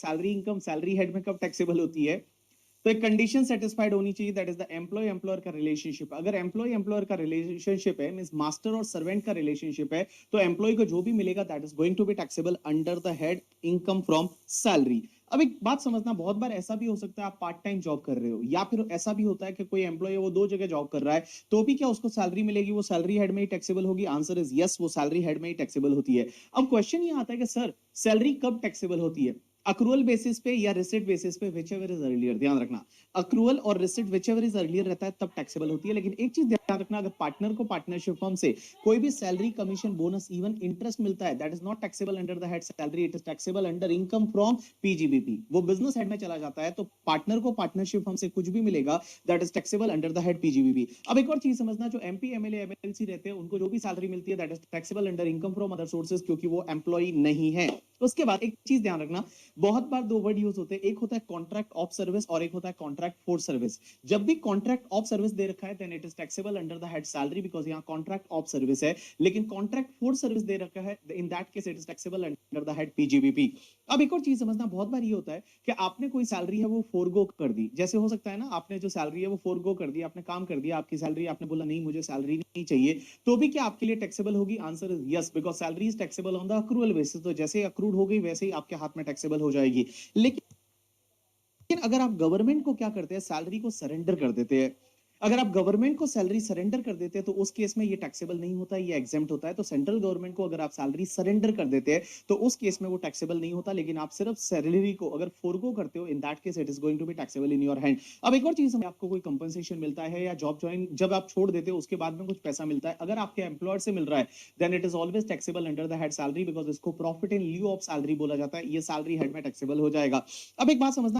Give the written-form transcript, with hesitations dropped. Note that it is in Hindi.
सैलरी इनकम सैलरी हेड में कब टैक्सेबल होती है? तो एक कंडीशन सेटिस्फाइड होनी चाहिए, that is the employee employer का रिलेशनशिप। अगर एम्प्लॉय एम्प्लॉयर का रिलेशनशिप है, मींस मास्टर और सर्वेंट का रिलेशनशिप है, तो एम्प्लॉय को जो भी मिलेगा that is going to be taxable under the head income from salary. अब एक बात समझना, बहुत बार ऐसा भी हो सकता है आप पार्ट टाइम जॉब कर रहे हो, या फिर ऐसा भी होता है कि कोई एम्प्लॉय है वो दो जगह जॉब कर रहा है, तो भी क्या उसको सैलरी मिलेगी, वो सैलरी हेड में ही टैक्सेबल होगी? आंसर इज यस, वो सैलरी हेड में ही टैक्सेबल होती है। अब क्वेश्चन ये आता है कि सर सैलरी कब टैक्सेबल होती है, अक्रूअल बेसिस पे या रिसिट बेसिस पे? व्हिचएवर इज अर्लियर, ध्यान रखना, अक्रूअल और रिसिट व्हिचएवर इज अर्लियर रहता है तब टैक्सेबल होती है। लेकिन एक चीज ध्यान रखना, अगर पार्टनर को पार्टनरशिप फर्म से कोई भी salary, commission, bonus, even interest मिलता है, that is not taxable under the head salary, it is taxable under income from PGBP. वो बिजनेस हेड में चला जाता है, तो पार्टनर को पार्टनरशिप फर्म से कुछ भी मिलेगा that is taxable under the head PGBP. अब एक और चीज समझना, जो एमपी एमएलए एमएलसी रहते हैं उनको जो भी सैलरी मिलती है that is taxable under income from other sources, क्योंकि वो एम्प्लॉय नहीं है। उसके बाद एक चीज ध्यान रखना, बहुत बार दो वर्ड यूज होते हैं, एक होता है कॉन्ट्रैक्ट ऑफ सर्विस और एक होता है कॉन्ट्रैक्ट फॉर सर्विस। जब भी कॉन्ट्रैक्ट ऑफ सर्विस दे रखा है then it is taxable under the head salary, because यहाँ कॉन्ट्रैक्ट ऑफ सर्विस है। लेकिन कॉन्ट्रैक्ट फॉर सर्विस दे रखा है, in that case it is taxable under the head PGBP. अब एक और चीज समझना, बहुत बार ये होता है कि आपने कोई सैलरी है वो फोरगो कर दी, जैसे हो सकता है ना, आपने जो सैलरी है वो फोरगो कर दी, आपने काम कर दिया, आपकी सैलरी आपने बोला नहीं मुझे सैलरी नहीं चाहिए, तो भी क्या आपके लिए टैक्सेबल होगी? Answer is yes, because salary is taxable on the accrual basis. तो जैसे अक्रूड हो गई वैसे ही आपके हाथ में टैक्सेबल हो जाएगी। लेकिन अगर आप गवर्नमेंट को क्या करते हैं, सैलरी को सरेंडर कर देते हैं, अगर आप गवर्नमेंट को सैलरी सरेंडर कर देते हैं तो उस केस में ये टैक्सेबल नहीं होता, ये एग्जेम्प्ट होता है। तो सेंट्रल गवर्नमेंट को अगर आप सैलरी सरेंडर कर देते हैं तो उस केस में वो टैक्सेबल नहीं होता। लेकिन आप सिर्फ सैलरी को अगर फोरगो करते हो, in that case it is going to be taxable in your hand. अब एक और चीज, आपको कोई कंपनसेशन मिलता है या जॉब ज्वाइन जब आप छोड़ देते हो उसके बाद में कुछ पैसा मिलता है, अगर आपके एम्प्लॉयर से मिल रहा है then it is always taxable under the head salary, because इसको profit in lieu of salary बोला जाता है, ये सैलरी हेड में टैक्सेबल हो जाएगा। अब एक बात समझना,